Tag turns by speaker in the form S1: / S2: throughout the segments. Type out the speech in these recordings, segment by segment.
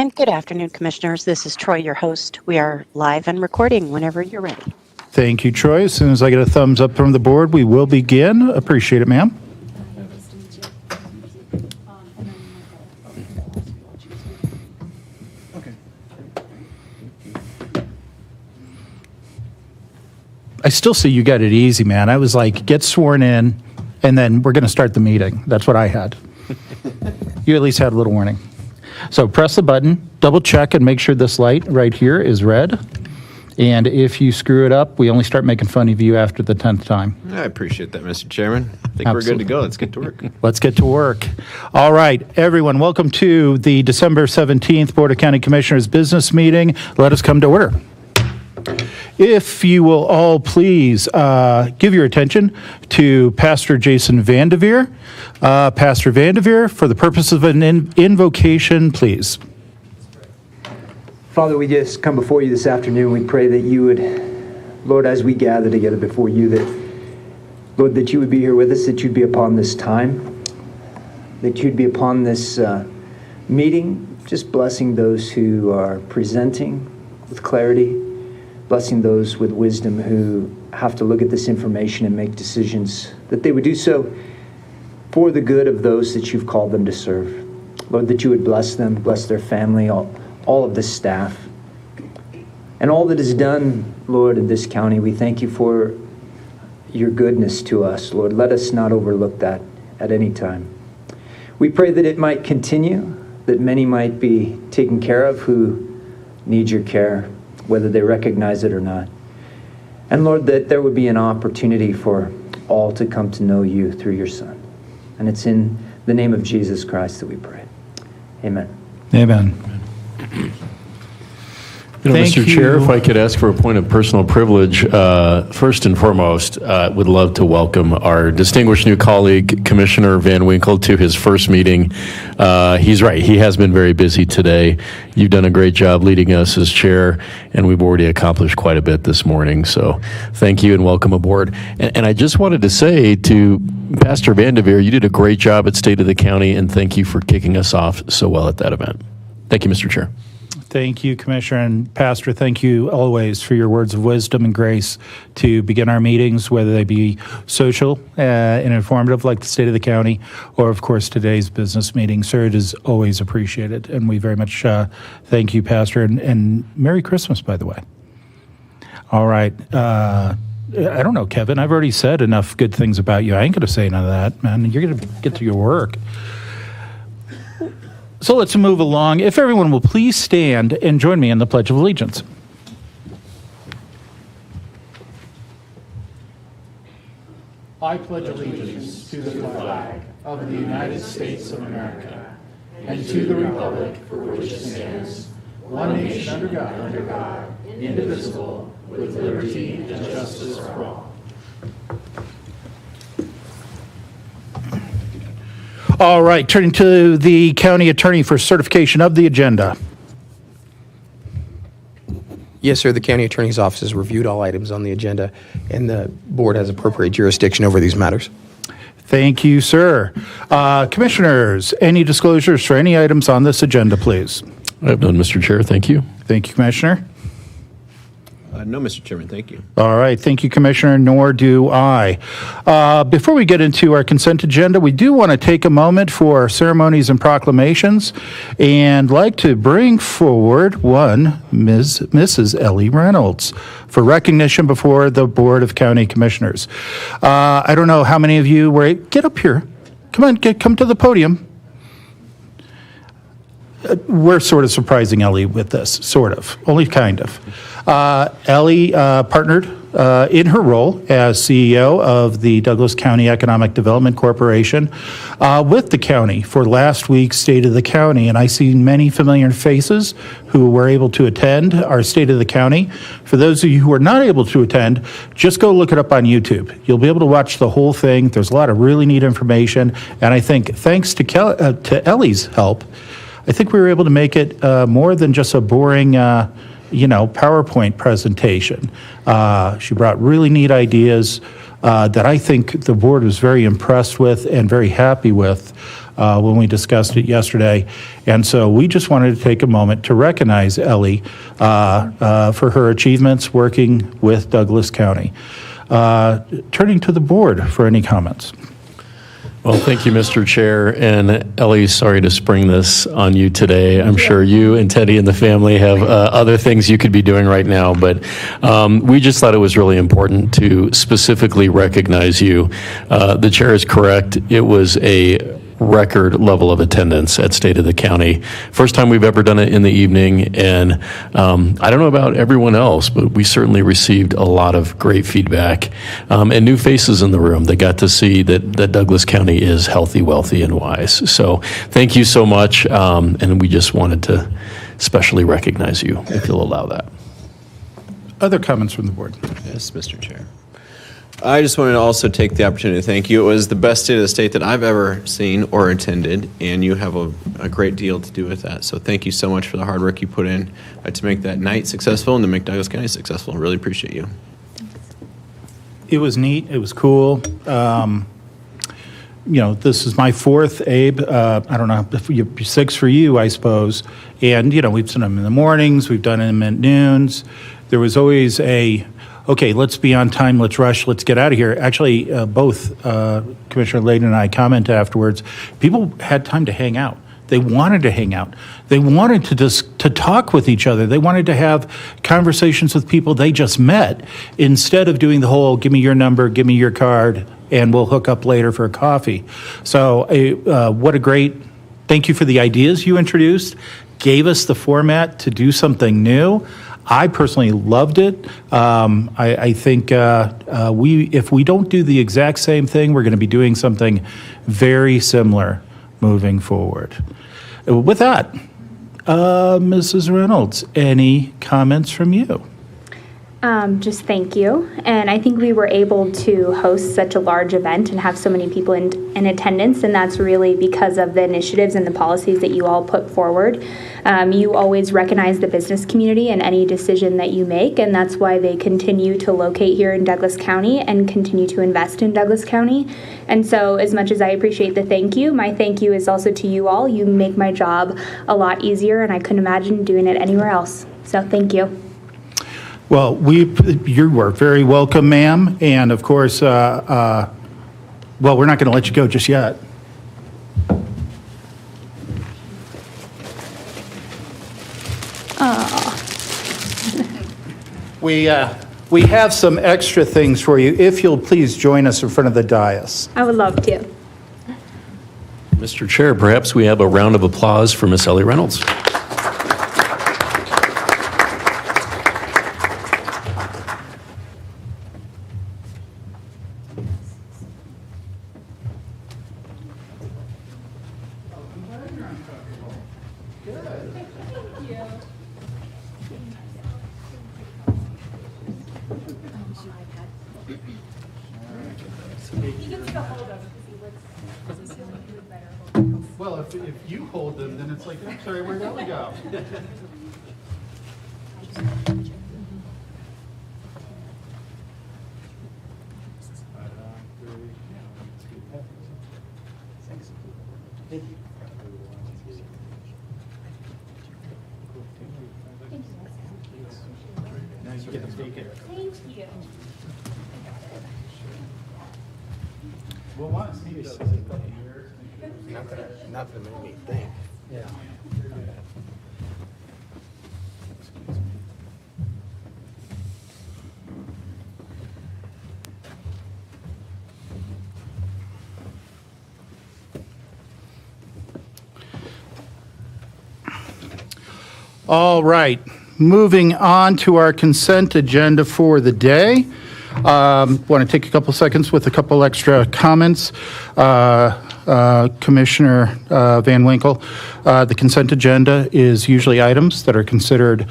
S1: And good afternoon, Commissioners. This is Troy, your host. We are live and recording whenever you're ready.
S2: Thank you, Troy. As soon as I get a thumbs up from the board, we will begin. Appreciate it, ma'am. I still see you got it easy, man. I was like, get sworn in, and then we're going to start the meeting. That's what I had. You at least had a little warning. So press the button, double check, and make sure this light right here is red. And if you screw it up, we only start making fun of you after the 10th time.
S3: I appreciate that, Mr. Chairman. I think we're good to go. Let's get to work.
S2: Let's get to work. All right, everyone, welcome to the December 17th Board of County Commissioners business meeting. Let us come to order. If you will all please give your attention to Pastor Jason Vandeveer. Pastor Vandeveer, for the purpose of an invocation, please.
S4: Father, we just come before you this afternoon. We pray that you would, Lord, as we gather together before you, that, Lord, that you would be here with us, that you'd be upon this time, that you'd be upon this meeting, just blessing those who are presenting with clarity, blessing those with wisdom who have to look at this information and make decisions, that they would do so for the good of those that you've called them to serve. Lord, that you would bless them, bless their family, all of the staff, and all that is done, Lord, in this county. We thank you for your goodness to us, Lord. Let us not overlook that at any time. We pray that it might continue, that many might be taken care of who need your care, whether they recognize it or not. And Lord, that there would be an opportunity for all to come to know you through your Son. And it's in the name of Jesus Christ that we pray. Amen.
S2: Amen.
S5: Mr. Chair, if I could ask for a point of personal privilege, first and foremost, would love to welcome our distinguished new colleague, Commissioner Van Winkle, to his first meeting. He's right. He has been very busy today. You've done a great job leading us as chair, and we've already accomplished quite a bit this morning. So thank you and welcome aboard. And I just wanted to say to Pastor Vandeveer, you did a great job at State of the County, and thank you for kicking us off so well at that event. Thank you, Mr. Chair.
S2: Thank you, Commissioner, and Pastor, thank you always for your words of wisdom and grace to begin our meetings, whether they be social and informative like the State of the County, or, of course, today's business meeting. Sir, it is always appreciated, and we very much thank you, Pastor, and Merry Christmas, by the way. All right. I don't know, Kevin. I've already said enough good things about you. I ain't going to say none of that, man. You're going to get to your work. So let's move along. If everyone will please stand and join me in the Pledge of Allegiance. I pledge allegiance to the flag of the United States of America and to the republic for which it stands, one nation under God, indivisible, with liberty and justice for all. All right, turning to the county attorney for certification of the agenda.
S6: Yes, sir. The county attorney's office has reviewed all items on the agenda, and the board has appropriate jurisdiction over these matters.
S2: Thank you, sir. Commissioners, any disclosures for any items on this agenda, please?
S5: I have none, Mr. Chair. Thank you.
S2: Thank you, Commissioner.
S3: No, Mr. Chairman, thank you.
S2: All right. Thank you, Commissioner, nor do I. Before we get into our consent agenda, we do want to take a moment for our ceremonies and proclamations and like to bring forward one, Mrs. Ellie Reynolds, for recognition before the Board of County Commissioners. I don't know how many of you were, get up here. Come on, come to the podium. We're sort of surprising Ellie with this, sort of, only kind of. Ellie partnered in her role as CEO of the Douglas County Economic Development Corporation with the county for last week's State of the County. And I see many familiar faces who were able to attend our State of the County. For those of you who are not able to attend, just go look it up on YouTube. You'll be able to watch the whole thing. There's a lot of really neat information. And I think thanks to Ellie's help, I think we were able to make it more than just a boring PowerPoint presentation. She brought really neat ideas that I think the board was very impressed with and very happy with. when we discussed it yesterday. And so we just wanted to take a moment to recognize Ellie for her achievements working with Douglas County. Turning to the board for any comments.
S5: Well, thank you, Mr. Chair. And Ellie, sorry to spring this on you today. I'm sure you and Teddy and the family have other things you could be doing right now, but we just thought it was really important to specifically recognize you. The chair is correct. It was a record level of attendance at State of the County. First time we've ever done it in the evening, and I don't know about everyone else, but we certainly received a lot of great feedback and new faces in the room that got to see that Douglas County is healthy, wealthy, and wise. So thank you so much, and we just wanted to especially recognize you, if you'll allow that.
S2: Other comments from the board?
S3: Yes, Mr. Chair. I just wanted to also take the opportunity to thank you. It was the best State of the State that I've ever seen or attended, and you have a great deal to do with that. So thank you so much for the hard work you put in to make that night successful and to make Douglas County successful. Really appreciate you.
S2: It was neat. It was cool. This is my fourth, Abe. I don't know, six for you, I suppose. And, we've done them in the mornings. We've done them at noons. There was always okay, let's be on time, let's rush, let's get out of here. Actually, both Commissioner Layden and I commented afterwards, people had time to hang out. They wanted to hang out. They wanted to talk with each other. They wanted to have conversations with people they just met instead of doing the whole, give me your number, give me your card, and we'll hook up later for a coffee. So what a great, thank you for the ideas you introduced, gave us the format to do something new. I personally loved it. I think if we don't do the exact same thing, we're going to be doing something very similar moving forward. With that, Mrs. Reynolds, any comments from you?
S7: Just thank you. And I think we were able to host such a large event and have so many people in attendance, and that's really because of the initiatives and the policies that you all put forward. You always recognize the business community in any decision that you make, and that's why they continue to locate here in Douglas County and continue to invest in Douglas County. And so as much as I appreciate the thank you, my thank you is also to you all. You make my job a lot easier, and I couldn't imagine doing it anywhere else. So thank you.
S2: Well, you were very welcome, ma'am. And of course, we're not going to let you go just yet. We have some extra things for you. If you'll please join us in front of the dais.
S7: I would love to.
S5: Mr. Chair, perhaps we have a round of applause for Miss Ellie Reynolds.
S2: Well, if you hold them, then it's like, I'm sorry, where'd Ellie go? We'll want to see those in a couple years.
S6: Not that it made me think.
S2: Yeah. All right, moving on to our consent agenda for the day. Want to take a couple seconds with a couple extra comments. Commissioner Van Winkle, the consent agenda is usually items that are considered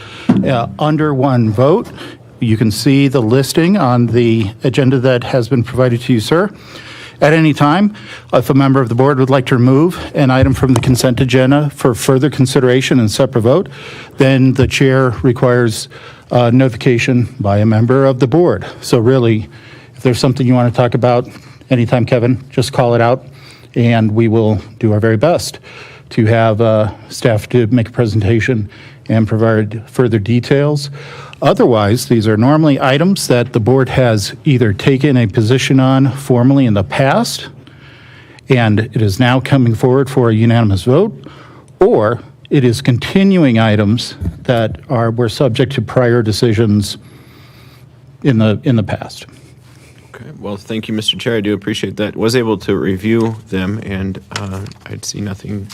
S2: under one vote. You can see the listing on the agenda that has been provided to you, sir. At any time, if a member of the board would like to remove an item from the consent agenda for further consideration and separate vote, then the chair requires notification by a member of the board. So really, if there's something you want to talk about, anytime, Kevin, just call it out. and we will do our very best to have staff to make a presentation and provide further details. Otherwise, these are normally items that the board has either taken a position on formally in the past, and it is now coming forward for a unanimous vote, or it is continuing items that were subject to prior decisions in the past.
S3: Okay. Well, thank you, Mr. Chair. I do appreciate that. Was able to review them, and I'd see nothing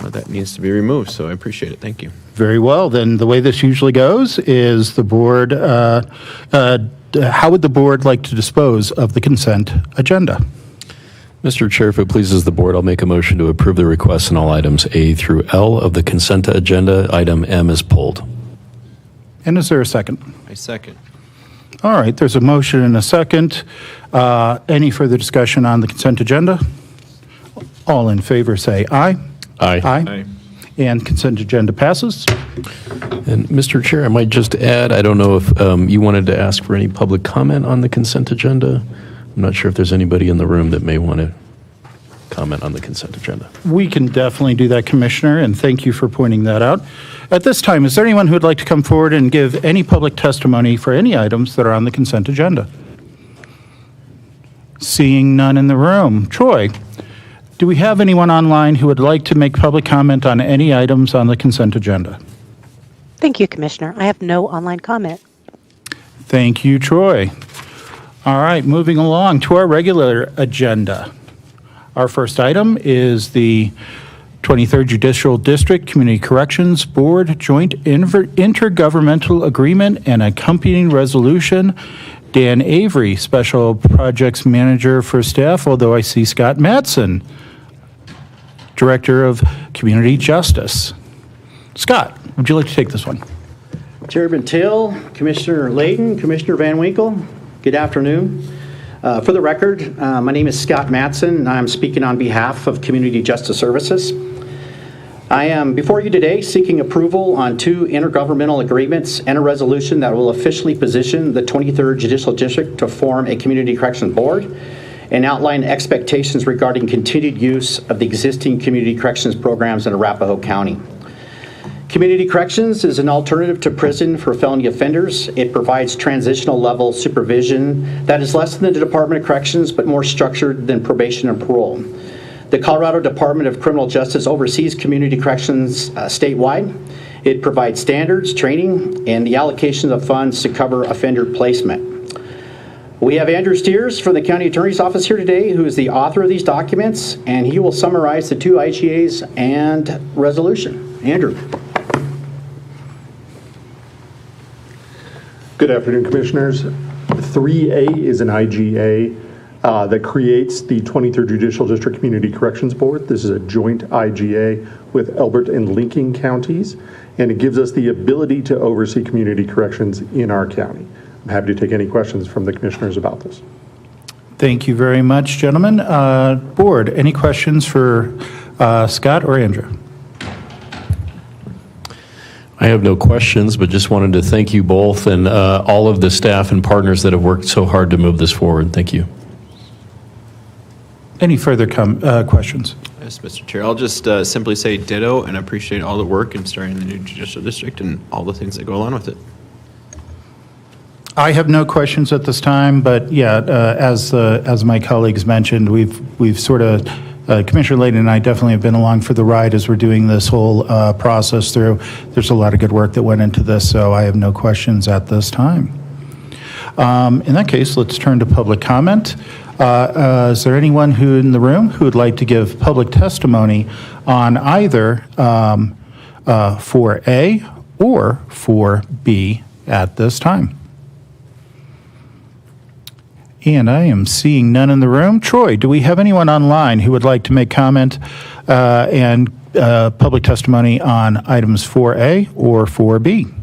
S3: that needs to be removed, so I appreciate it. Thank you.
S2: Very well. Then the way this usually goes is the board, how would the board like to dispose of the consent agenda?
S5: Mr. Chair, if it pleases the board, I'll make a motion to approve the requests on all items A through L of the consent agenda. Item M is pulled.
S2: And is there a second?
S3: I second.
S2: All right, there's a motion and a second. Any further discussion on the consent agenda? All in favor say aye.
S5: Aye.
S3: Aye.
S2: And consent agenda passes.
S5: And Mr. Chair, I might just add, I don't know if you wanted to ask for any public comment on the consent agenda. I'm not sure if there's anybody in the room that may want to comment on the consent agenda.
S2: We can definitely do that, Commissioner, and thank you for pointing that out. At this time, is there anyone who would like to come forward and give any public testimony for any items that are on the consent agenda? Seeing none in the room. Troy, do we have anyone online who would like to make public comment on any items on the consent agenda?
S1: Thank you, Commissioner. I have no online comment.
S2: Thank you, Troy. All right, moving along to our regular agenda. Our first item is the 23rd Judicial District Community Corrections Board Joint Intergovernmental Agreement and accompanying resolution. Dan Avery, Special Projects Manager for Staff, although I see Scott Matson, Director of Community Justice. Scott, would you like to take this one?
S8: Chairman Till, Commissioner Layton, Commissioner Van Winkle, good afternoon. For the record, my name is Scott Matson, and I'm speaking on behalf of Community Justice Services. I am before you today seeking approval on 2 intergovernmental agreements and a resolution that will officially position the 23rd Judicial District to form a Community Corrections Board and outline expectations regarding continued use of the existing community corrections programs in Arapahoe County. Community corrections is an alternative to prison for felony offenders. It provides transitional level supervision that is less than the Department of Corrections but more structured than probation and parole. The Colorado Department of Criminal Justice oversees community corrections statewide. It provides standards, training, and the allocation of funds to cover offender placement. We have Andrew Steers from the County Attorney's Office here today, who is the author of these documents, and he will summarize the 2 IGAs and resolution. Andrew.
S9: Good afternoon, Commissioners. 3A is an IGA that creates the 23rd Judicial District Community Corrections Board. This is a joint IGA with Elbert and Lincoln counties, and it gives us the ability to oversee community corrections in our county. I'm happy to take any questions from the Commissioners about this.
S2: Thank you very much, gentlemen. Board, any questions for Scott or Andrew?
S5: I have no questions, but just wanted to thank you both and all of the staff and partners that have worked so hard to move this forward. Thank you.
S2: Any further questions?
S3: Yes, Mr. Chair. I'll just simply say ditto and appreciate all the work in starting the new judicial district and all the things that go along with it.
S2: I have no questions at this time, but yeah, as my colleagues mentioned, we've sort of Commissioner Layton and I definitely have been along for the ride as we're doing this whole process through. There's a lot of good work that went into this, so I have no questions at this time. In that case, let's turn to public comment. Is there anyone who in the room who would like to give public testimony on either 4A or 4B at this time? And I am seeing none in the room. Troy, do we have anyone online who would like to make comment and public testimony on items 4A or 4B?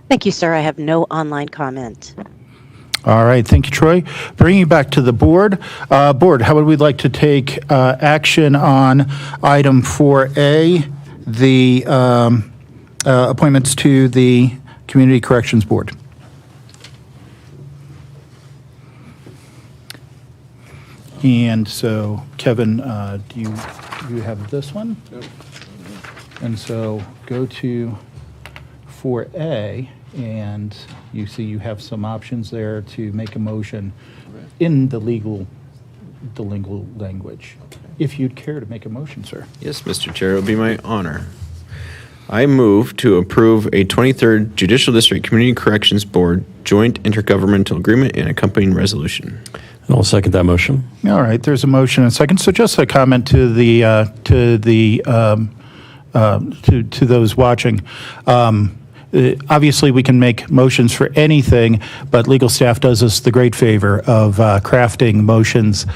S1: Thank you, sir. I have no online comment.
S2: All right. Thank you, Troy. Bringing you back to the board. Board, how would we like to take action on item 4A, the appointments to the Community Corrections Board? And so, Kevin, do you have this one? And so go to 4A, and you see you have some options there to make a motion in the legal language. If you'd care to make a motion, sir.
S3: Yes, Mr. Chair, it will be my honor. I move to approve a 23rd Judicial District Community Corrections Board joint intergovernmental agreement and accompanying resolution.
S5: And I'll second that motion.
S2: All right, there's a motion and a second. So just a comment to those watching. Obviously, we can make motions for anything, but legal staff does us the great favor of crafting motions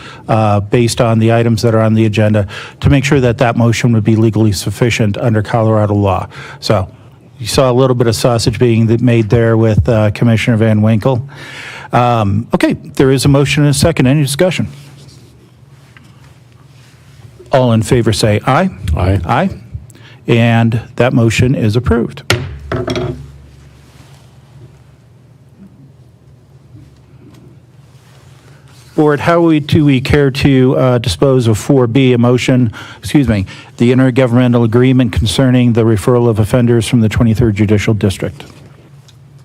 S2: based on the items that are on the agenda to make sure that that motion would be legally sufficient under Colorado law. So you saw a little bit of sausage being made there with Commissioner Van Winkle. Okay, there is a motion and a second. Any discussion? All in favor say aye.
S5: Aye.
S2: Aye. And that motion is approved. Board, how do we care to dispose of 4B, the intergovernmental agreement concerning the referral of offenders from the 23rd Judicial District?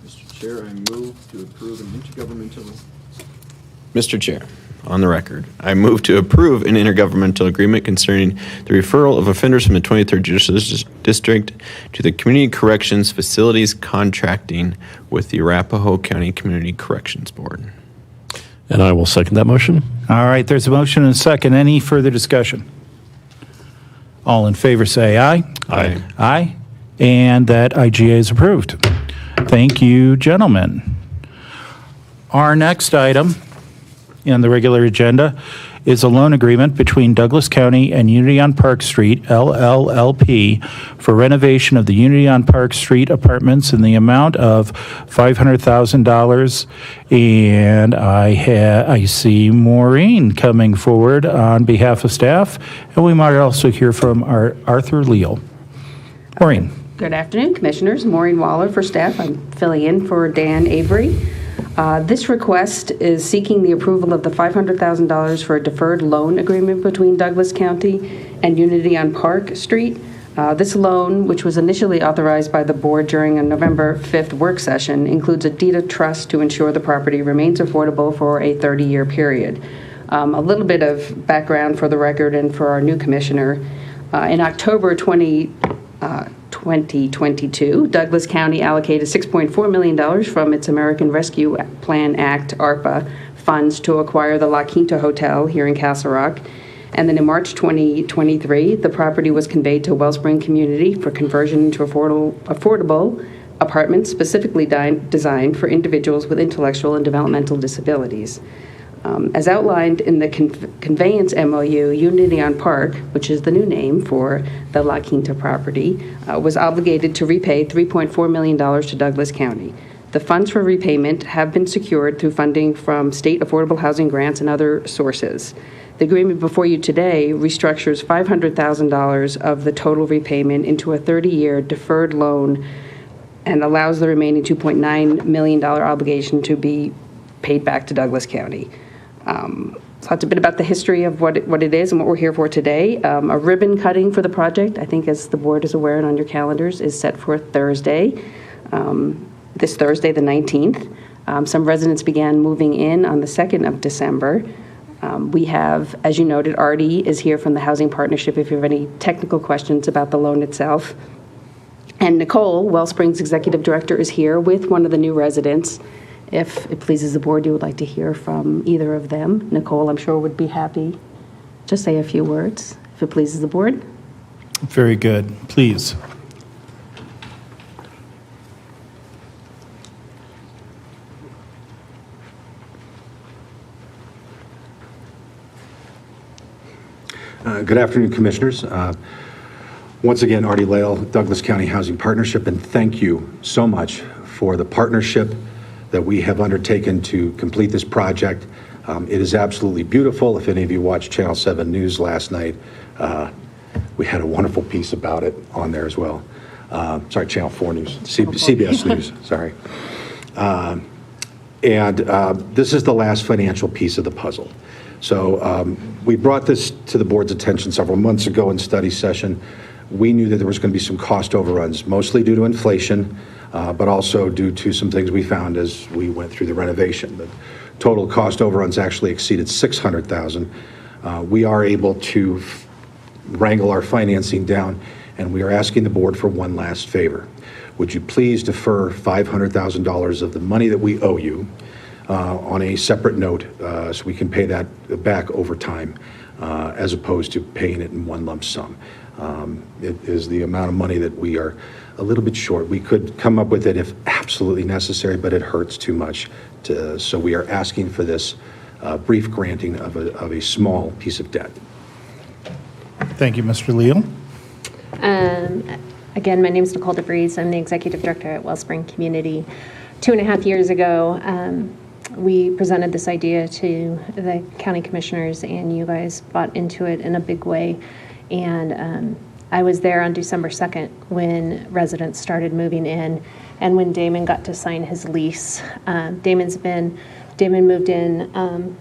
S3: Mr. Chair, I move to approve an intergovernmental... Mr. Chair, on the record, I move to approve an intergovernmental agreement concerning the referral of offenders from the 23rd Judicial District to the Community Corrections Facilities contracting with the Arapahoe County Community Corrections Board.
S5: And I will second that motion.
S2: All right, there's a motion and a second. Any further discussion? All in favor say aye.
S5: Aye.
S2: Aye. And that IGA is approved. Thank you, gentlemen. Our next item on the regular agenda is a loan agreement between Douglas County and Unity on Park Street, LLLP, for renovation of the Unity on Park Street apartments in the amount of $500,000. And I see Maureen coming forward on behalf of staff, and we might also hear from Arthur Leal. Maureen.
S10: Good afternoon, Commissioners. Maureen Waller for staff. I'm filling in for Dan Avery. This request is seeking the approval of the $500,000 for a deferred loan agreement between Douglas County and Unity on Park Street. This loan, which was initially authorized by the board during a November 5th work session, includes a deed of trust to ensure the property remains affordable for a 30-year period. A little bit of background for the record and for our new commissioner. In October 2022, Douglas County allocated $6.4 million from its American Rescue Plan Act, ARPA, funds to acquire the La Quinta Hotel here in Castle Rock. And then in March 2023, the property was conveyed to Wellspring Community for conversion into affordable apartments specifically designed for individuals with intellectual and developmental disabilities. As outlined in the conveyance MOU, Unity on Park, which is the new name for the La Quinta property, was obligated to repay $3.4 million to Douglas County. The funds for repayment have been secured through funding from state affordable housing grants and other sources. The agreement before you today restructures $500,000 of the total repayment into a 30-year deferred loan and allows the remaining $2.9 million obligation to be paid back to Douglas County. So that's a bit about the history of what it is and what we're here for today. A ribbon cutting for the project, I think as the board is aware and on your calendars, is set for Thursday, this Thursday the 19th. Some residents began moving in on the 2nd of December. We have, as you noted, Artie is here from the Housing Partnership if you have any technical questions about the loan itself. And Nicole, Wellspring's Executive Director, is here with one of the new residents. If it pleases the board, you would like to hear from either of them. Nicole, I'm sure, would be happy to say a few words, if it pleases the board.
S2: Very good. Please.
S11: Good afternoon, Commissioners. Once again, Artie Leal, Douglas County Housing Partnership, and thank you so much for the partnership that we have undertaken to complete this project. It is absolutely beautiful. If any of you watched Channel 7 News last night, we had a wonderful piece about it on there as well. Sorry, Channel 4 News, CBS News, sorry. And this is the last financial piece of the puzzle. So we brought this to the board's attention several months ago in study session. We knew that there was going to be some cost overruns, mostly due to inflation, but also due to some things we found as we went through the renovation. The total cost overruns actually exceeded $600,000. We are able to wrangle our financing down, and we are asking the board for one last favor. Would you please defer $500,000 of the money that we owe you on a separate note so we can pay that back over time as opposed to paying it in one lump sum? It is the amount of money that we are a little bit short. We could come up with it if absolutely necessary, but it hurts too much. So we are asking for this brief granting of a small piece of debt.
S2: Thank you, Mr. Leal.
S12: Again, my name is Nicole DeVries. I'm the Executive Director at Wellspring Community. 2.5 years ago, we presented this idea to the county commissioners, and you guys bought into it in a big way. And I was there on December 2nd when residents started moving in, and when Damon got to sign his lease. Damon moved in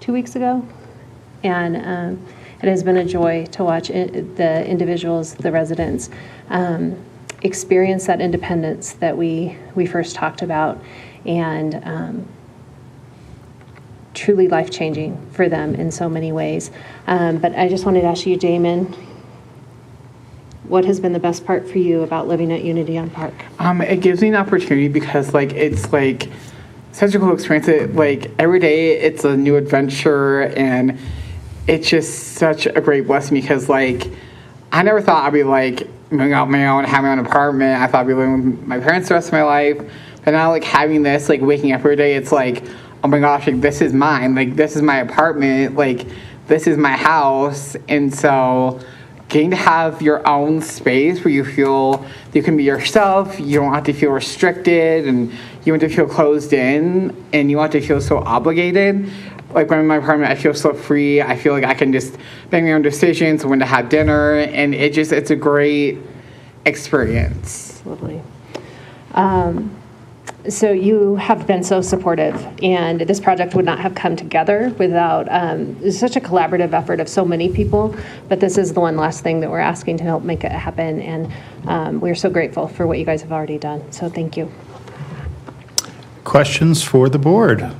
S12: 2 weeks ago, and it has been a joy to watch the individuals, the residents, experience that independence that we first talked about, and truly life-changing for them in so many ways. But I just wanted to ask you, Damon, what has been the best part for you about living at Unity on Park?
S13: It gives me an opportunity because it's such a cool experience. Every day it's a new adventure, and it's just such a great blessing because I never thought I'd be moving out on my own, having my own apartment. I thought I'd be living with my parents the rest of my life. But now having this, waking up every day, it's oh my gosh, this is mine. This is my apartment. This is my house. And so getting to have your own space where you feel you can be yourself, you don't have to feel restricted, and you want to feel closed in, and you want to feel so obligated. When I'm in my apartment, I feel so free. I feel like I can just make my own decisions when to have dinner, and it's a great experience.
S12: Lovely. So you have been so supportive, and this project would not have come together without such a collaborative effort of so many people, but this is the one last thing that we're asking to help make it happen, and we're so grateful for what you guys have already done, so thank you.
S2: Questions for the board?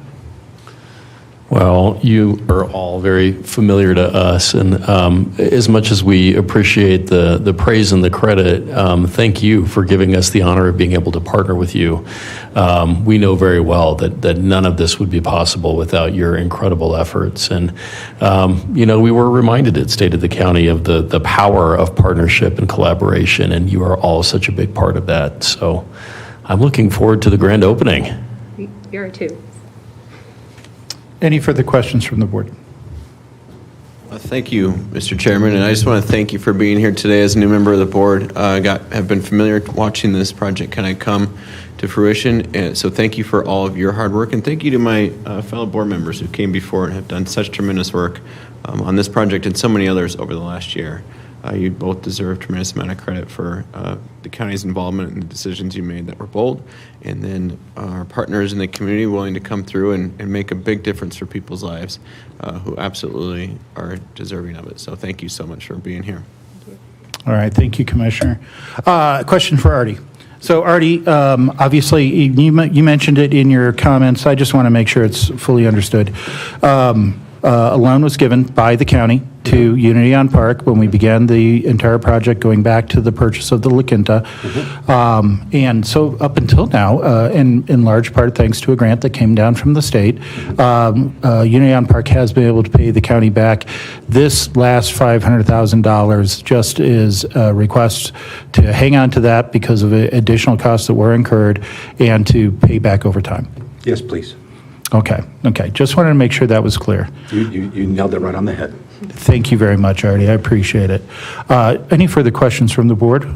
S5: Well, you are all very familiar to us, and as much as we appreciate the praise and the credit, thank you for giving us the honor of being able to partner with you. We know very well that none of this would be possible without your incredible efforts, and we were reminded at State of the County of the power of partnership and collaboration, and you are all such a big part of that. So I'm looking forward to the grand opening.
S12: We are too.
S2: Any further questions from the board?
S3: Thank you, Mr. Chairman, and I just want to thank you for being here today as a new member of the board. Have been familiar watching this project kind of come to fruition, and so thank you for all of your hard work, and thank you to my fellow board members who came before and have done such tremendous work on this project and so many others over the last year. You both deserve a tremendous amount of credit for the county's involvement in the decisions you made that were bold, and then our partners in the community willing to come through and make a big difference for people's lives who absolutely are deserving of it. So thank you so much for being here.
S2: All right, thank you, Commissioner. Question for Artie. So Artie, obviously, you mentioned it in your comments. I just want to make sure it's fully understood. A loan was given by the county to Unity on Park when we began the entire project, going back to the purchase of the La Quinta. And so up until now, in large part thanks to a grant that came down from the state, Unity on Park has been able to pay the county back. This last $500,000 just is a request to hang on to that because of additional costs that were incurred and to pay back over time.
S11: Yes, please.
S2: Okay. Just wanted to make sure that was clear.
S11: You nailed it right on the head.
S2: Thank you very much, Artie. I appreciate it. Any further questions from the board?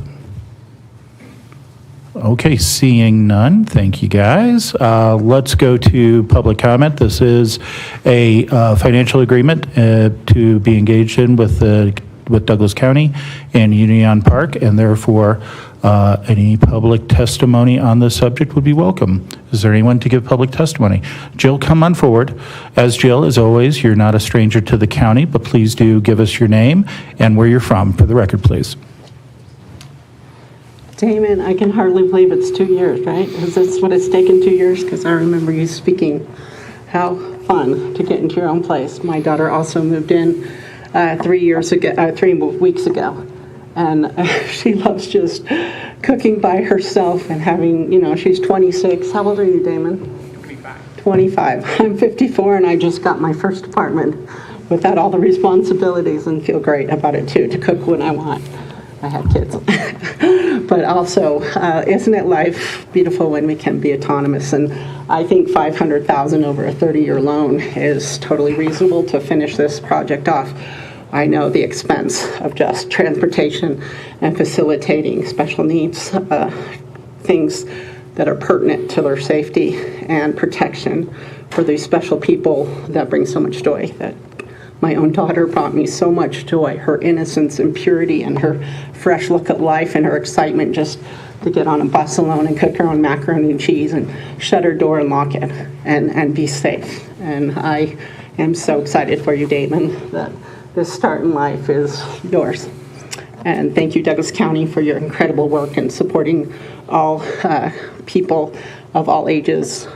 S2: Okay, seeing none. Thank you, guys. Let's go to public comment. This is a financial agreement to be engaged in with the with Douglas County and Union Park, and therefore any public testimony on this subject would be welcome. Is there anyone to give public testimony? Jill, come on forward. As Jill, as always, you're not a stranger to the county, but please do give us your name and where you're from for the record, please.
S14: Damon, I can hardly believe it's 2 years, right? Is this what it's taken 2 years? Because I remember you speaking how fun to get into your own place. My daughter also moved in 3 weeks ago. And she loves just cooking by herself and having, she's 26. How old are you, Damon? 25. I'm 54, and I just got my first apartment without all the responsibilities and feel great about it, too, to cook when I want. I have kids. But also, isn't it life beautiful when we can be autonomous? And I think $500,000 over a 30-year loan is totally reasonable to finish this project off. I know the expense of just transportation and facilitating special needs, things that are pertinent to their safety and protection for these special people that bring so much joy. That my own daughter brought me so much joy, her innocence and purity and her fresh look at life and her excitement just to get on a bus alone and cook her own macaroni and cheese and shut her door and lock it and be safe. And I am so excited for you, Damon, that this start in life is yours. And thank you, Douglas County, for your incredible work in supporting all people of all ages,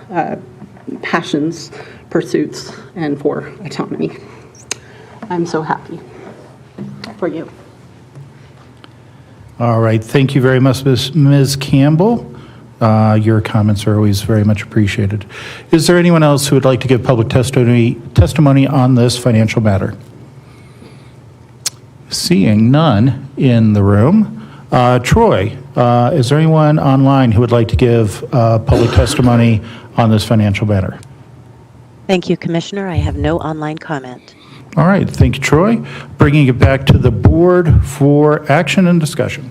S14: passions, pursuits, and for autonomy. I'm so happy for you.
S2: All right. Thank you very much, Ms. Campbell. Your comments are always very much appreciated. Is there anyone else who would like to give public testimony on this financial matter? Seeing none in the room. Troy, is there anyone online who would like to give public testimony on this financial matter?
S1: Thank you, Commissioner. I have no online comment.
S2: All right. Thank you, Troy. Bringing it back to the board for action and discussion.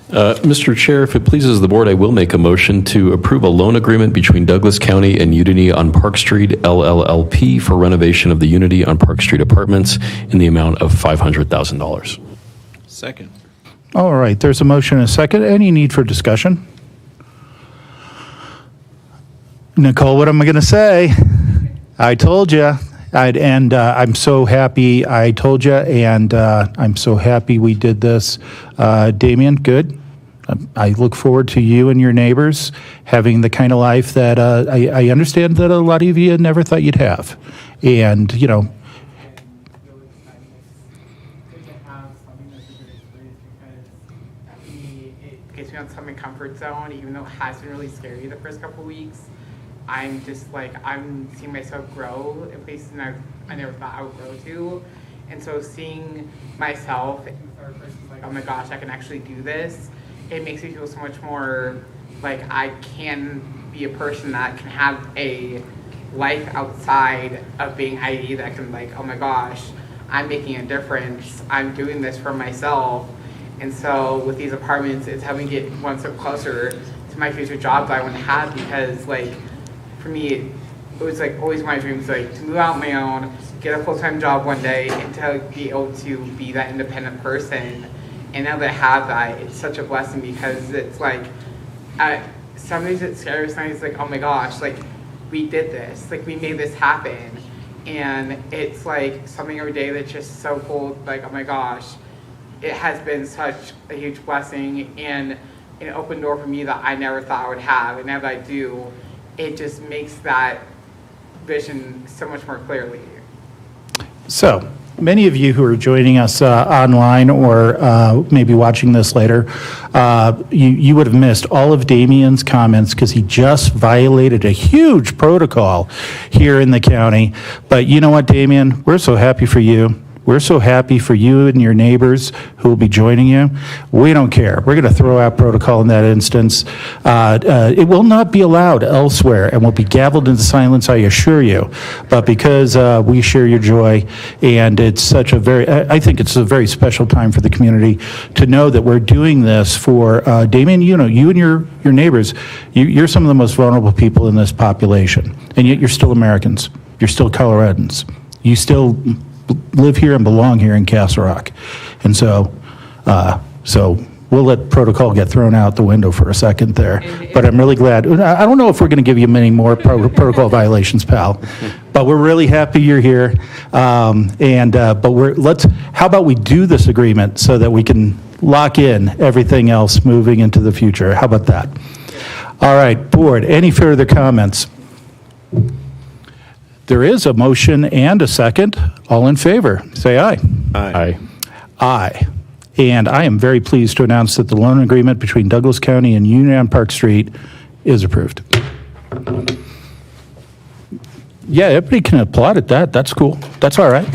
S5: Mr. Chair, if it pleases the board, I will make a motion to approve a loan agreement between Douglas County and Unity on Park Street, LLLP, for renovation of the Unity on Park Street apartments in the amount of $500,000.
S3: Second.
S2: All right. There's a motion and a second. Any need for discussion? Nicole, what am I going to say? I told you. I'm so happy I told you, and I'm so happy we did this. Damien, good. I look forward to you and your neighbors having the kind of life that I understand that a lot of you never thought you'd have. And,
S13: It gets me on some comfort zone, even though it has been really scary the first couple weeks. I'm just like, I'm seeing myself grow in places I never thought I would grow to. And so seeing myself in third person, like, oh my gosh, I can actually do this, it makes me feel so much more like I can be a person that can have a life outside of being ID, that can, like, oh my gosh, I'm making a difference. I'm doing this for myself. And so with these apartments, it's helping me get one step closer to my future job that I want to have, because, like, for me, it was like always my dreams, like, to move out on my own, get a full-time job one day, and to be able to be that independent person. And now that I have that, it's such a blessing, because it's like, some days it's scary, some days it's like, oh my gosh, like, we did this, like, we made this happen. And it's like something every day that's just so cool, like, oh my gosh, it has been such a huge blessing and an open door for me that I never thought I would have. And now that I do, it just makes that vision so much more clearly.
S2: So, many of you who are joining us online or maybe watching this later, you would have missed all of Damien's comments because he just violated a huge protocol here in the county. But you know what, Damien? We're so happy for you. We're so happy for you and your neighbors who will be joining you. We don't care. We're going to throw out protocol in that instance. It will not be allowed elsewhere and will be gavelled into silence, I assure you. But because we share your joy, and it's such a I think it's a very special time for the community to know that we're doing this for Damien. You know, you and your neighbors, you're some of the most vulnerable people in this population, and yet you're still Americans. You're still Coloradans. You still live here and belong here in Castle Rock. And so we'll let protocol get thrown out the window for a second there. But I'm really glad. I don't know if we're going to give you many more protocol violations, pal. But we're really happy you're here. But how about we do this agreement so that we can lock in everything else moving into the future? How about that? All right, board, any further comments? There is a motion and a second. All in favor, say aye.
S5: Aye.
S2: Aye. And I am very pleased to announce that the loan agreement between Douglas County and Union on Park Street is approved. Yeah, everybody can applaud at that. That's cool. That's all right.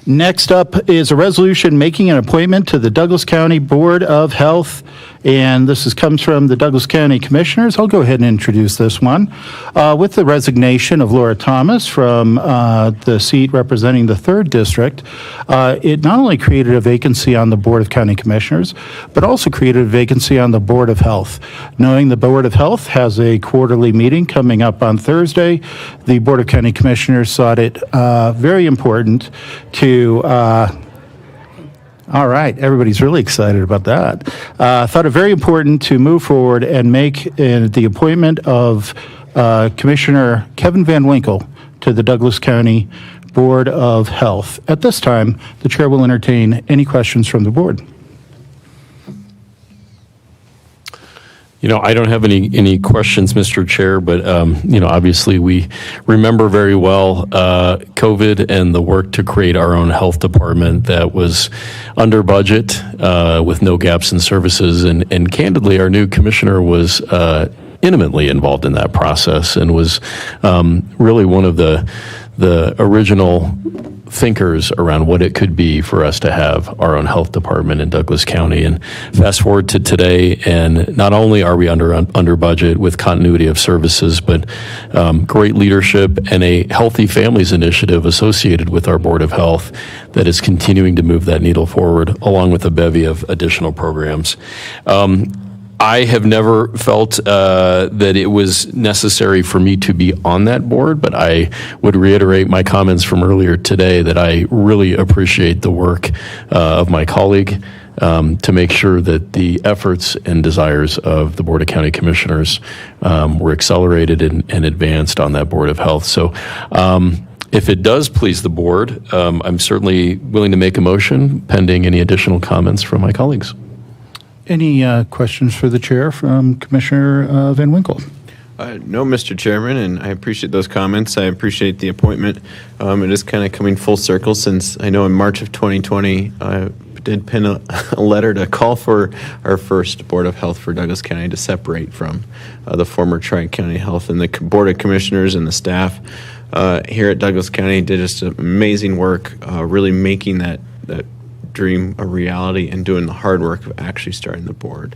S2: Next up is a resolution making an appointment to the Douglas County Board of Health, and this comes from the Douglas County Commissioners. I'll go ahead and introduce this one. With the resignation of Laura Thomas from the seat representing the 3rd District, it not only created a vacancy on the Board of County Commissioners, but also created a vacancy on the Board of Health. Knowing the Board of Health has a quarterly meeting coming up on Thursday, the Board of County Commissioners thought it very important to all right, everybody's really excited about that. Thought it very important to move forward and make the appointment of Commissioner Kevin Van Winkle to the Douglas County Board of Health. At this time, the chair will entertain any questions from the board.
S5: I don't have any questions, Mr. Chair, but, obviously we remember very well COVID and the work to create our own health department that was under budget with no gaps in services. And candidly, our new commissioner was intimately involved in that process and was really one of the original thinkers around what it could be for us to have our own health department in Douglas County. And fast forward to today, and not only are we under budget with continuity of services, but great leadership and a Healthy Families initiative associated with our Board of Health that is continuing to move that needle forward, along with a bevy of additional programs. I have never felt that it was necessary for me to be on that board, but I would reiterate my comments from earlier today that I really appreciate the work of my colleague to make sure that the efforts and desires of the Board of County Commissioners were accelerated and advanced on that Board of Health. So if it does please the board, I'm certainly willing to make a motion pending any additional comments from my colleagues.
S2: Any questions for the chair from Commissioner Van Winkle?
S3: No, Mr. Chairman, and I appreciate those comments. I appreciate the appointment. It is kind of coming full circle since I know in March of 2020, I did pen a letter to call for our first Board of Health for Douglas County to separate from the former Tri-County Health, and the Board of Commissioners and the staff here at Douglas County did just amazing work, really making that dream a reality and doing the hard work of actually starting the board,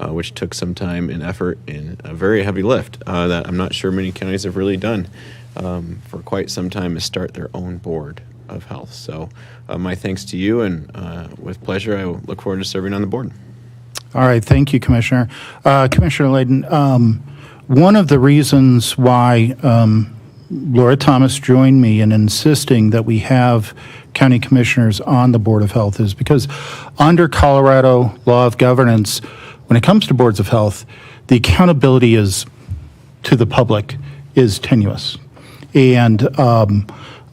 S3: which took some time and effort and a very heavy lift that I'm not sure many counties have really done for quite some time, is start their own board of health. So my thanks to you, and with pleasure, I look forward to serving on the board.
S2: All right, thank you, Commissioner. Commissioner Layden, one of the reasons why Laura Thomas joined me in insisting that we have county commissioners on the Board of Health is because under Colorado law of governance, when it comes to boards of health, the accountability is to the public is tenuous. And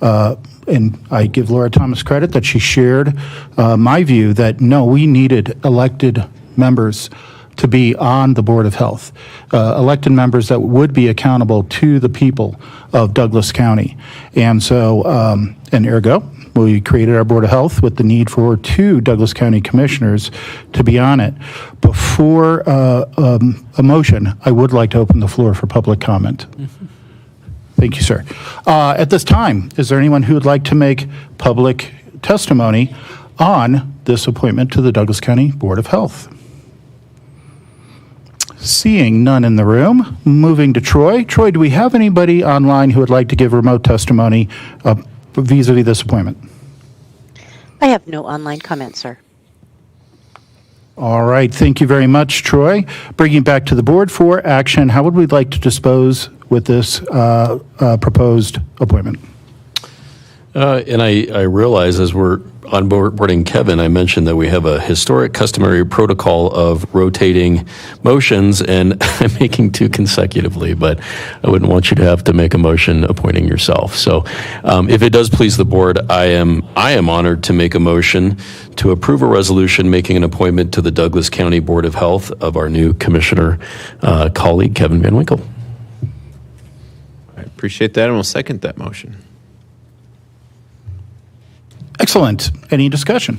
S2: I give Laura Thomas credit that she shared my view that no, we needed elected members to be on the Board of Health, elected members that would be accountable to the people of Douglas County. And so, and ergo, we created our Board of Health with the need for 2 Douglas County commissioners to be on it. Before a motion, I would like to open the floor for public comment. Thank you, sir. At this time, is there anyone who would like to make public testimony on this appointment to the Douglas County Board of Health? Seeing none in the room, moving to Troy. Troy, do we have anybody online who would like to give remote testimony vis-a-vis this appointment?
S1: I have no online comments, sir.
S2: All right, thank you very much, Troy. Bringing back to the board for action, how would we like to dispose with this proposed appointment?
S5: And I realize as we're onboarding Kevin, I mentioned that we have a historic customary protocol of rotating motions, and I'm making 2 consecutively, but I wouldn't want you to have to make a motion appointing yourself. So if it does please the board, I am honored to make a motion to approve a resolution making an appointment to the Douglas County Board of Health of our new commissioner colleague, Kevin Van Winkle.
S3: I appreciate that, and we'll second that motion.
S2: Excellent. Any discussion?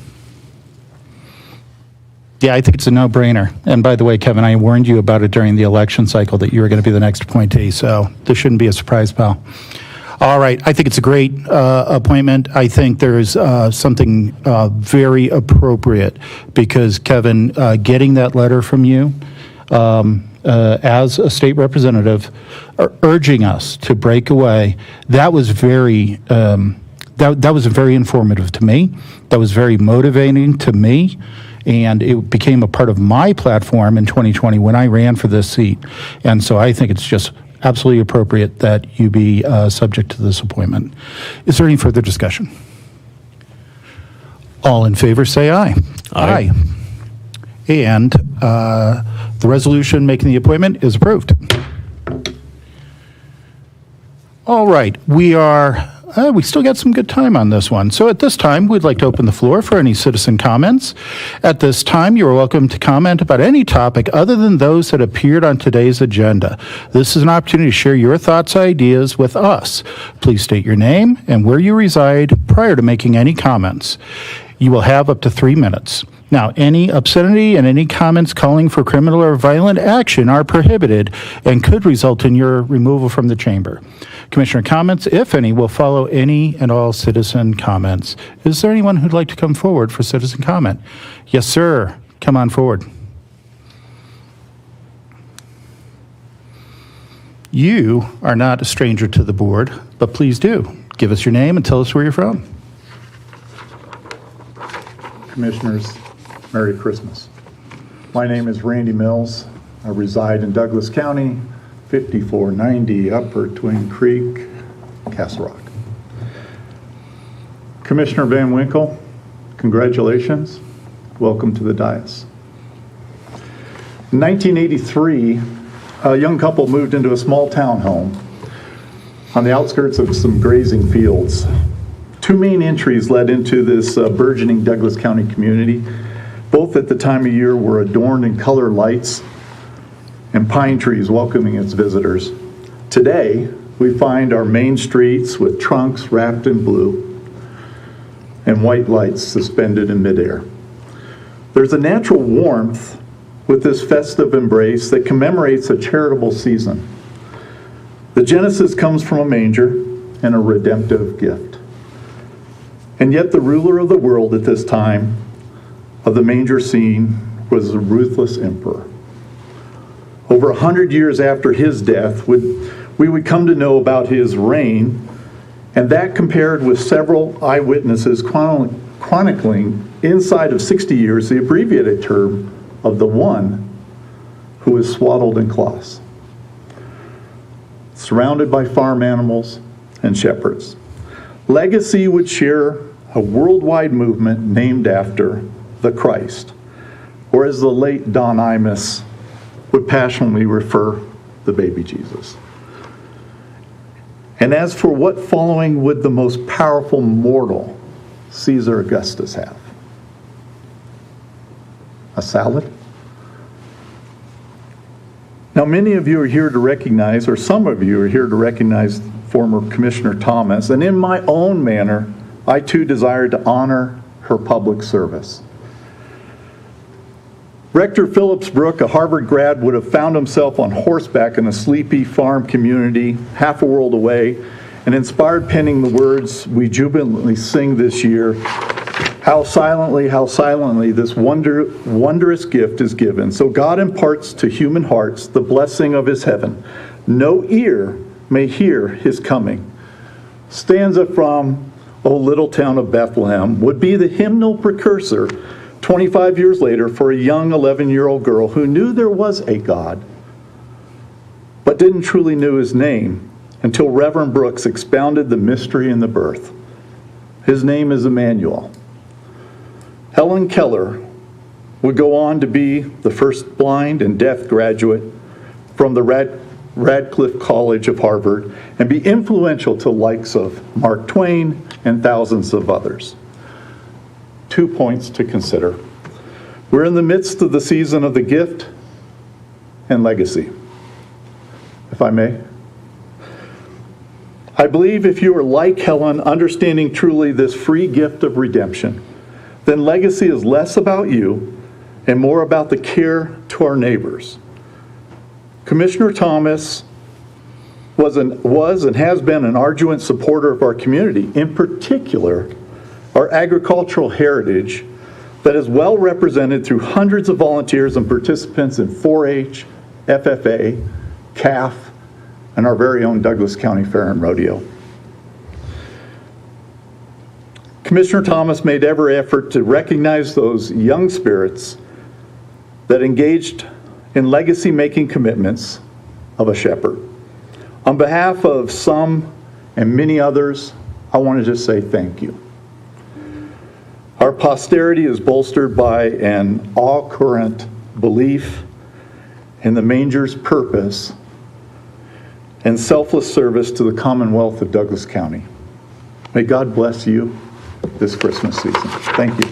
S2: Yeah, I think it's a no-brainer. And by the way, Kevin, I warned you about it during the election cycle that you were going to be the next appointee, so this shouldn't be a surprise, pal. All right, I think it's a great appointment. I think there's something very appropriate because, Kevin, getting that letter from you as a state representative urging us to break away, that was very... That was very informative to me. That was very motivating to me, and it became a part of my platform in 2020 when I ran for this seat. And so I think it's just absolutely appropriate that you be subject to this appointment. Is there any further discussion? All in favor, say aye.
S5: Aye.
S2: And the resolution making the appointment is approved. All right, we still got some good time on this one. So at this time, we'd like to open the floor for any citizen comments. At this time, you are welcome to comment about any topic other than those that appeared on today's agenda. This is an opportunity to share your thoughts, ideas with us. Please state your name and where you reside prior to making any comments. You will have up to 3 minutes. Now, any obscenity and any comments calling for criminal or violent action are prohibited and could result in your removal from the chamber. Commissioner comments, if any, will follow any and all citizen comments. Is there anyone who'd like to come forward for citizen comment? Yes, sir. Come on forward. You are not a stranger to the board, but please do. Give us your name and tell us where you're from.
S9: Commissioners, Merry Christmas. My name is Randy Mills. I reside in Douglas County, 5490 Upper Twin Creek, Castle Rock. Commissioner Van Winkle, congratulations. Welcome to the dais. In 1983, a young couple moved into a small townhome on the outskirts of some grazing fields. 2 main entries led into this burgeoning Douglas County community. Both at the time of year were adorned in color lights and pine trees welcoming its visitors. Today, we find our main streets with trunks wrapped in blue and white lights suspended in midair. There's a natural warmth with this festive embrace that commemorates a charitable season. The Genesis comes from a manger and a redemptive gift. And yet the ruler of the world at this time of the manger scene was a ruthless emperor. Over 100 years after his death, we would come to know about his reign, and that compared with several eyewitnesses chronicling inside of 60 years the abbreviated term of the one who is swaddled in cloths, surrounded by farm animals and shepherds. Legacy would share a worldwide movement named after the Christ, or as the late Don Imus would passionately refer the baby Jesus. And as for what following would the most powerful mortal, Caesar Augustus, have? A salad? Now, many of you are here to recognize, or some of you are here to recognize former Commissioner Thomas, and in my own manner, I too desire to honor her public service. Rector Phillips Brooke, a Harvard grad, would have found himself on horseback in a sleepy farm community half a world away and inspired penning the words we jubilantly sing this year, how silently this wondrous gift is given. So God imparts to human hearts the blessing of his heaven. No ear may hear his coming. Stanza from O Little Town of Bethlehem would be the hymnal precursor 25 years later for a young 11-year-old girl who knew there was a God, but
S15: didn't truly know his name until Reverend Brooks expounded the mystery in the birth. His name is Emmanuel. Helen Keller would go on to be the first blind and deaf graduate from the Radcliffe College of Harvard and be influential to the likes of Mark Twain and thousands of others. 2 points to consider. We're in the midst of the season of the gift and legacy, if I may. I believe if you are like Helen, understanding truly this free gift of redemption, then legacy is less about you and more about the care to our neighbors. Commissioner Thomas was and has been an ardent supporter of our community, in particular, our agricultural heritage that is well represented through hundreds of volunteers and participants in 4-H, FFA, CAF, and our very own Douglas County Fair and Rodeo. Commissioner Thomas made every effort to recognize those young spirits that engaged in legacy-making commitments of a shepherd. On behalf of some and many others, I want to just say thank you. Our posterity is bolstered by an all-current belief in the manger's purpose and selfless service to the Commonwealth of Douglas County. May God bless you this Christmas season. Thank you.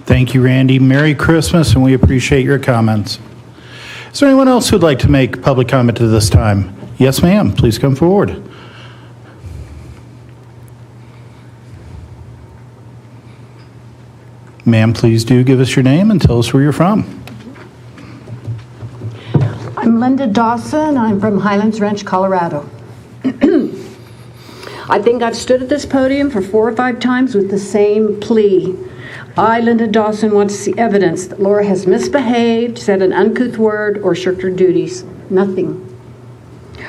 S2: Thank you, Randy. Merry Christmas, and we appreciate your comments. Is there anyone else who'd like to make public comment at this time? Yes, ma'am. Please come forward. Ma'am, please do give us your name and tell us where you're from.
S16: I'm Linda Dawson. I'm from Highlands Ranch, Colorado. I think I've stood at this podium for 4 or 5 times with the same plea. I, Linda Dawson, want to see evidence that Laura has misbehaved, said an uncouth word, or shirked her duties. Nothing.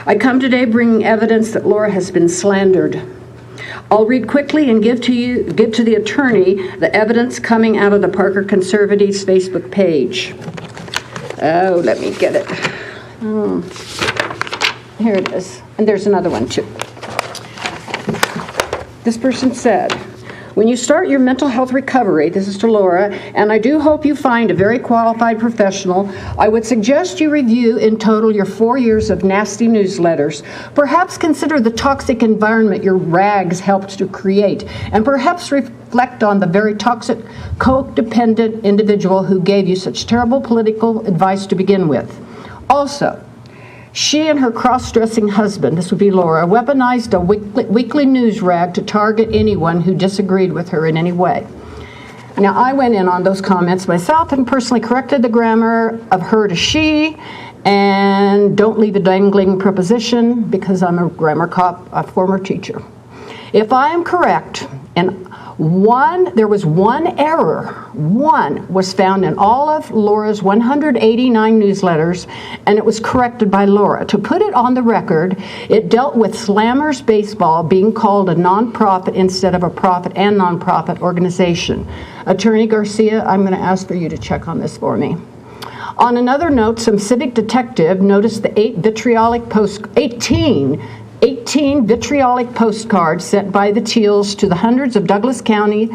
S16: I come today bringing evidence that Laura has been slandered. I'll read quickly and give to the attorney the evidence coming out of the Parker Conservatives Facebook page. Oh, let me get it. Here it is. And there's another one too. This person said, when you start your mental health recovery, this is to Laura, and I do hope you find a very qualified professional, I would suggest you review in total your 4 years of nasty newsletters. Perhaps consider the toxic environment your rags helped to create, and perhaps reflect on the very toxic, codependent individual who gave you such terrible political advice to begin with. Also, she and her cross-dressing husband, this would be Laura, weaponized a weekly news rag to target anyone who disagreed with her in any way. Now, I went in on those comments myself and personally corrected the grammar of her to she, and don't leave a dangling preposition because I'm a grammar cop, a former teacher. If I am correct, and there was one error, one was found in all of Laura's 189 newsletters, and it was corrected by Laura. To put it on the record, it dealt with Slammers Baseball being called a nonprofit instead of a profit and nonprofit organization. Attorney Garcia, I'm going to ask for you to check on this for me. On another note, some civic detective noticed the 18 vitriolic postcards sent by the Teals to the hundreds of Douglas County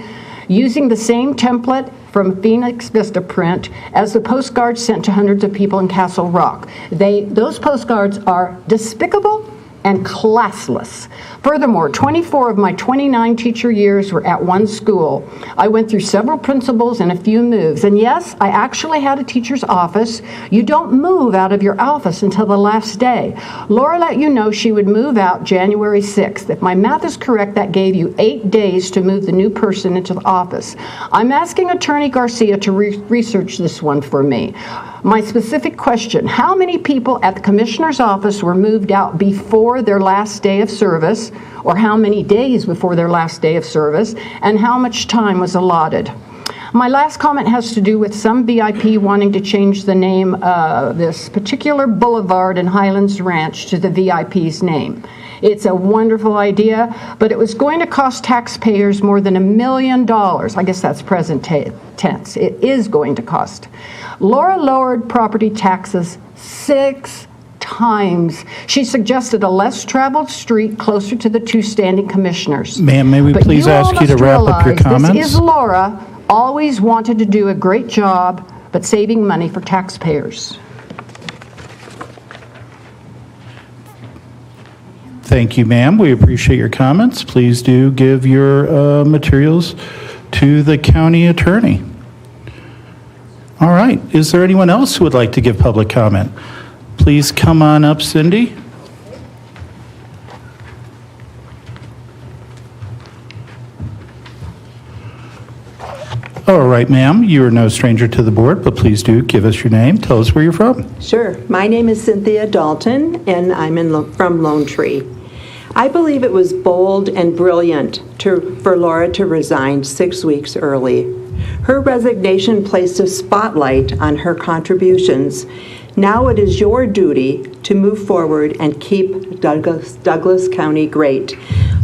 S16: using the same template from Phoenix Vista Print as the postcards sent to hundreds of people in Castle Rock. Those postcards are despicable and classless. Furthermore, 24 of my 29 teacher years were at one school. I went through several principals and a few moves. And yes, I actually had a teacher's office. You don't move out of your office until the last day. Laura let you know she would move out January 6th. If my math is correct, that gave you 8 days to move the new person into the office. I'm asking Attorney Garcia to research this one for me. My specific question, how many people at the Commissioner's office were moved out before their last day of service, or how many days before their last day of service, and how much time was allotted? My last comment has to do with some VIP wanting to change the name of this particular boulevard in Highlands Ranch to the VIP's name. It's a wonderful idea, but it was going to cost taxpayers more than $1 million. I guess that's present tense. It is going to cost. Laura lowered property taxes 6 times. times she suggested a less traveled street closer to the two standing commissioners.
S2: Ma'am, may we
S16: But
S2: please ask
S16: all
S2: you to
S16: must
S2: wrap up your
S16: realize
S2: comments?
S16: This is Laura, always wanted to do a great job, but saving money for taxpayers.
S2: Thank you, ma'am. We appreciate your comments. Please do give your materials to the county attorney. All right. Is there anyone else who would like to give public comment? Please come on up, Cindy. All right, ma'am. You are no stranger to the board, but please do give us your name. Tell us where you're from.
S17: Sure. My name is Cynthia Dalton, and I'm from Lone Tree. I believe it was bold and brilliant for Laura to resign 6 weeks early. Her resignation placed a spotlight on her contributions. Now it is your duty to move forward and keep Douglas County great.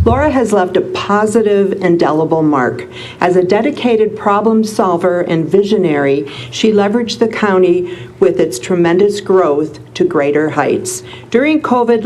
S17: Laura has left a positive, indelible mark. As a dedicated problem solver and visionary, she leveraged the county with its tremendous growth to greater heights. During COVID,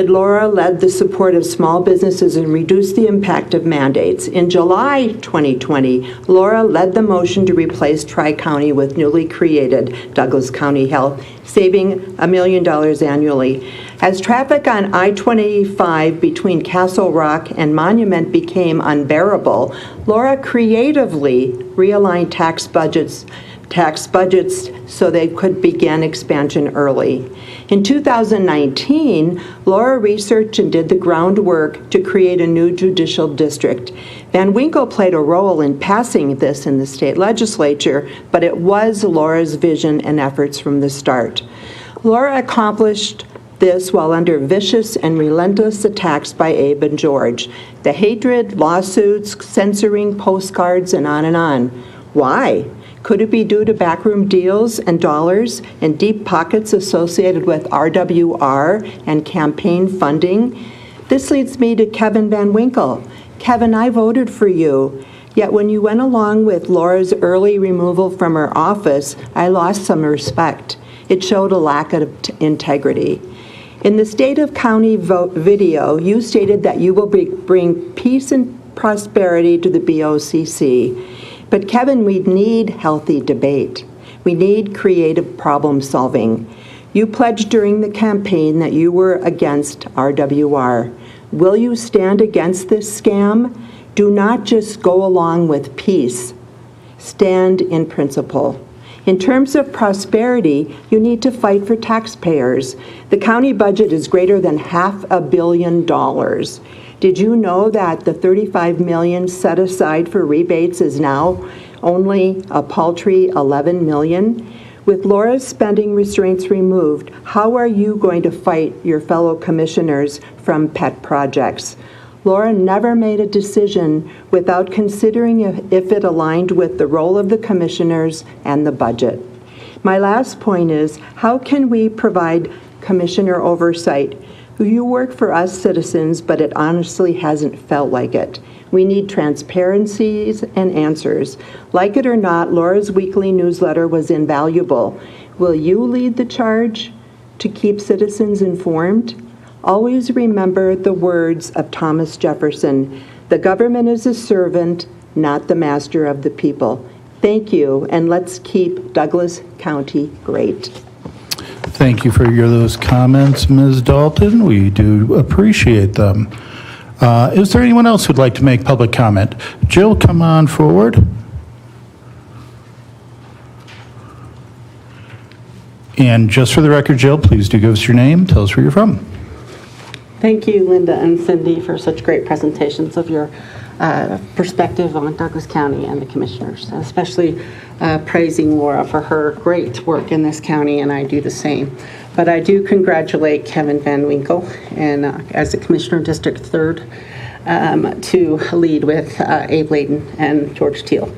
S17: Laura led the support of small businesses and reduced the impact of mandates. In July 2020, Laura led the motion to replace Tri-County with newly created Douglas County Health, saving $1 million annually. As traffic on I-25 between Castle Rock and Monument became unbearable, Laura creatively realigned tax budgets so they could begin expansion early. In 2019, Laura researched and did the groundwork to create a new judicial district. Van Winkle played a role in passing this in the state legislature, but it was Laura's vision and efforts from the start. Laura accomplished this while under vicious and relentless attacks by Abe and George. The hatred, lawsuits, censoring postcards, and on and on. Why? Could it be due to backroom deals and dollars and deep pockets associated with RWR and campaign funding? This leads me to Kevin Van Winkle. Kevin, I voted for you. Yet when you went along with Laura's early removal from her office, I lost some respect. It showed a lack of integrity. In the State of County video, you stated that you will bring peace and prosperity to the BOCC. But Kevin, we need healthy debate. We need creative problem solving. You pledged during the campaign that you were against RWR. Will you stand against this scam? Do not just go along with peace. Stand in principle. In terms of prosperity, you need to fight for taxpayers. The county budget is greater than $500 million. Did you know that the $35 million set aside for rebates is now only a paltry $11 million? With Laura's spending restraints removed, how are you going to fight your fellow commissioners from pet projects? Laura never made a decision without considering if it aligned with the role of the commissioners and the budget. My last point is, how can we provide commissioner oversight? You work for us citizens, but it honestly hasn't felt like it. We need transparencies and answers. Like it or not, Laura's weekly newsletter was invaluable. Will you lead the charge to keep citizens informed? Always remember the words of Thomas Jefferson, "The government is a servant, not the master of the people." Thank you, and let's keep Douglas County great.
S2: Thank you for those comments, Ms. Dalton. We do appreciate them. Is there anyone else who'd like to make public comment? Jill, come on forward. And just for the record, Jill, please do give us your name. Tell us where you're from.
S14: Thank you, Linda and Cindy, for such great presentations of your perspective on Douglas County and the commissioners, and especially praising Laura for her great work in this county, and I do the same. But I do congratulate Kevin Van Winkle and as the Commissioner of District 3rd to lead with Abe Layton and George Teal.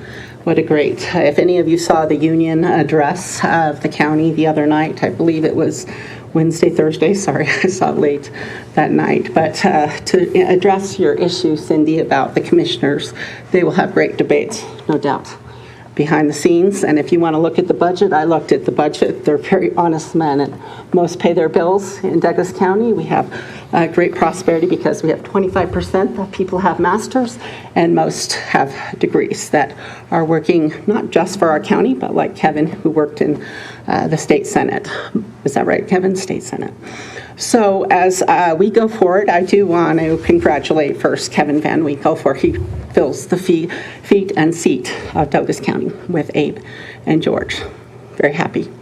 S14: What a great, if any of you saw the union address of the county the other night, I believe it was Wednesday, Thursday, sorry, I saw it late that night. But to address your issue, Cindy, about the commissioners, they will have great debates, no doubt. behind the scenes. And if you want to look at the budget, I looked at the budget. They're very honest men, and most pay their bills in Douglas County. We have great prosperity because we have 25% of people have masters, and most have degrees that are working not just for our county, but like Kevin, who worked in the state senate. Is that right, Kevin? State senate. So as we go forward, I do want to congratulate first Kevin Van Winkle, for he fills the feet and seat of Douglas County with Abe and George. Very happy.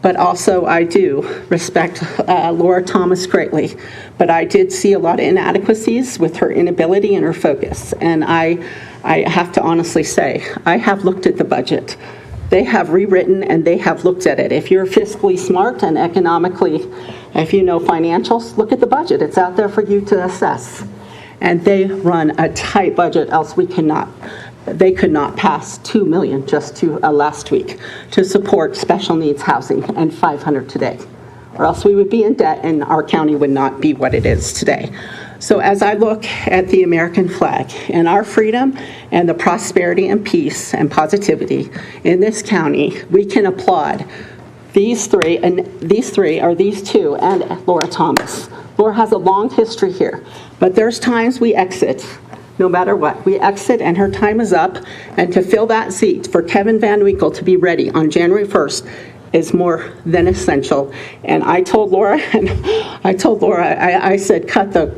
S14: But also I do respect Laura Thomas greatly, but I did see a lot of inadequacies with her inability and her focus. And I have to honestly say, I have looked at the budget. They have rewritten and they have looked at it. If you're fiscally smart and economically, if you know financials, look at the budget. It's out there for you to assess. And they run a tight budget, else they could not pass $2 million just to last week to support special needs housing, and $500 today. Or else we would be in debt and our county would not be what it is today. So as I look at the American flag and our freedom and the prosperity and peace and positivity in this county, we can applaud these three, and these two, and Laura Thomas. Laura has a long history here, but there's times we exit, no matter what. We exit and her time is up, and to fill that seat for Kevin Van Winkle to be ready on January 1st is more than essential. And I told Laura, I said, cut the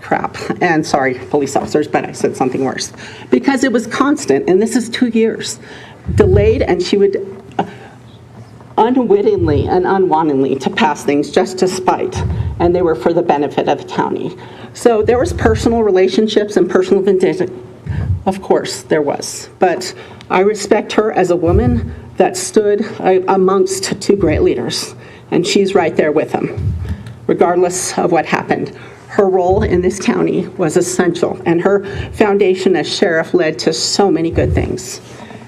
S14: crap. And sorry, police officers, but I said something worse. Because it was constant, and this is 2 years. Delayed, and she would unwittingly and unwantedly to pass things just to spite, and they were for the benefit of the county. So there was personal relationships and personal vendetta. Of course, there was. But I respect her as a woman that stood amongst two great leaders, and she's right there with them, regardless of what happened. Her role in this county was essential, and her foundation as sheriff led to so many good things.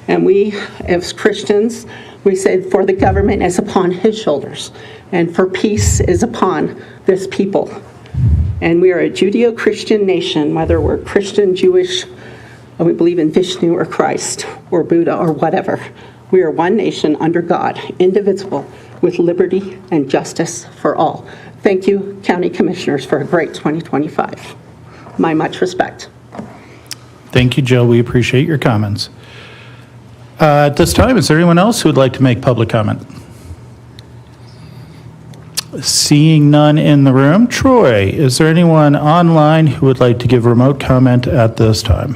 S14: And we, as Christians, we say, for the government is upon his shoulders, and for peace is upon this people. And we are a Judeo-Christian nation, whether we're Christian, Jewish, or we believe in Vishnu or Christ or Buddha or whatever. We are one nation under God, indivisible, with liberty and justice for all. Thank you, County Commissioners, for a great 2025. My much respect.
S2: Thank you, Jill. We appreciate your comments. At this time, is there anyone else who would like to make public comment? Seeing none in the room. Troy, is there anyone online who would like to give remote comment at this time?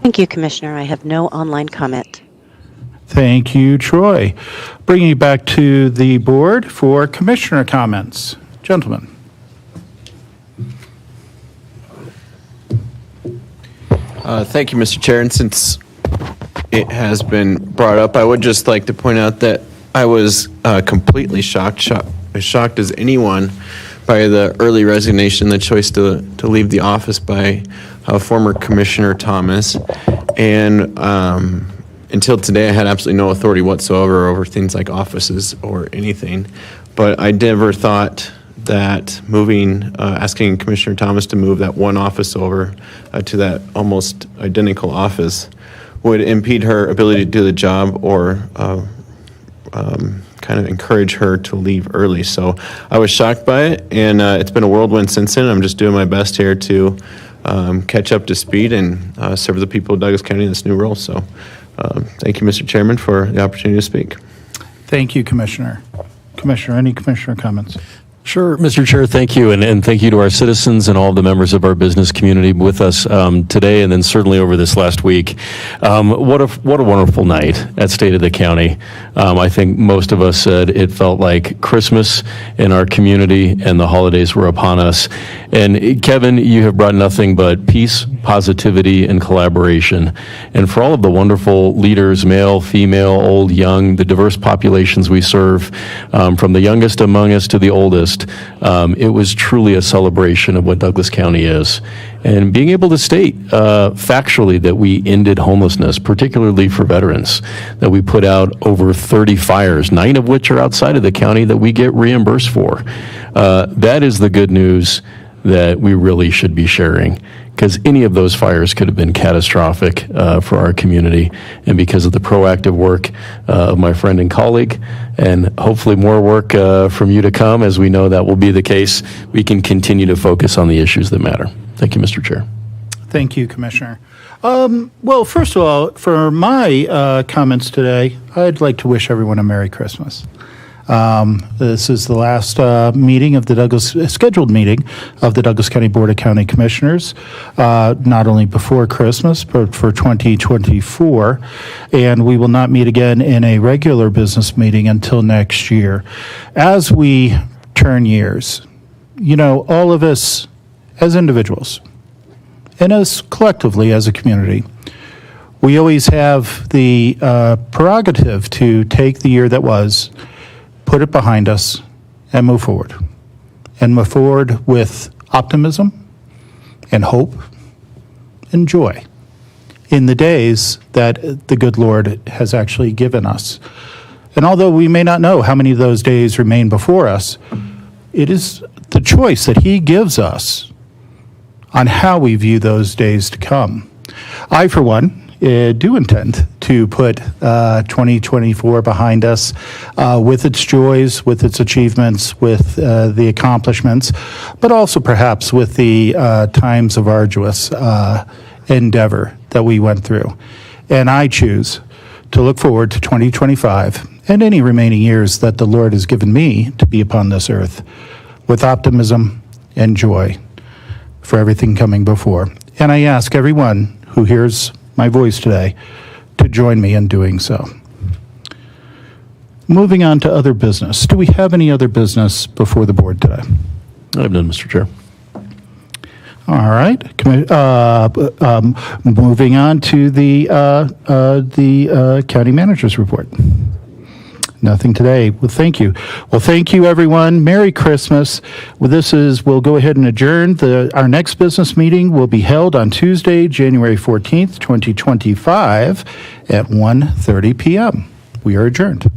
S1: Thank you, Commissioner. I have no online comment.
S2: Thank you, Troy. Bringing you back to the board for commissioner comments. Gentlemen.
S3: Thank you, Mr. Chair. And since it has been brought up, I would just like to point out that I was completely shocked as anyone by the early resignation, the choice to leave the office by former Commissioner Thomas. And until today, I had absolutely no authority whatsoever over things like offices or anything. But I never thought that asking Commissioner Thomas to move that one office over to that almost identical office would impede her ability to do the job or kind of encourage her to leave early. So I was shocked by it, and it's been a whirlwind since then. I'm just doing my best here to catch up to speed and serve the people of Douglas County in this new role. So thank you, Mr. Chairman, for the opportunity to speak.
S2: Thank you, Commissioner. Commissioner, any commissioner comments?
S5: Sure, Mr. Chair, thank you, and thank you to our citizens and all the members of our business community with us today, and then certainly over this last week. What a wonderful night at State of the County. I think most of us said it felt like Christmas in our community, and the holidays were upon us. And Kevin, you have brought nothing but peace, positivity, and collaboration. And for all of the wonderful leaders, male, female, old, young, the diverse populations we serve, from the youngest among us to the oldest, it was truly a celebration of what Douglas County is. And being able to state factually that we ended homelessness, particularly for veterans, that we put out over 30 fires, 9 of which are outside of the county that we get reimbursed for. That is the good news that we really should be sharing. because any of those fires could have been catastrophic for our community. And because of the proactive work of my friend and colleague, and hopefully more work from you to come, as we know that will be the case, we can continue to focus on the issues that matter. Thank you, Mr. Chair.
S2: Thank you, Commissioner. Well, first of all, for my comments today, I'd like to wish everyone a Merry Christmas. This is the last meeting of the scheduled meeting of the Douglas County Board of County Commissioners, not only before Christmas, but for 2024. And we will not meet again in a regular business meeting until next year. As we turn years, all of us as individuals and as collectively as a community, we always have the prerogative to take the year that was, put it behind us, and move forward. And move forward with optimism and hope and joy in the days that the good Lord has actually given us. And although we may not know how many of those days remain before us, it is the choice that He gives us on how we view those days to come. I, for one, do intend to put 2024 behind us with its joys, with its achievements, with the accomplishments, but also perhaps with the times of arduous endeavor that we went through. And I choose to look forward to 2025 and any remaining years that the Lord has given me to be upon this earth with optimism and joy for everything coming before. And I ask everyone who hears my voice today to join me in doing so. Moving on to other business. Do we have any other business before the board today?
S5: I have none, Mr. Chair.
S2: All right. Moving on to the county manager's report. Nothing today. Well, thank you. Well, thank you, everyone. Merry Christmas. We'll go ahead and adjourn. Our next business meeting will be held on Tuesday, January 14th, 2025 at 1:30 p.m. We are adjourned.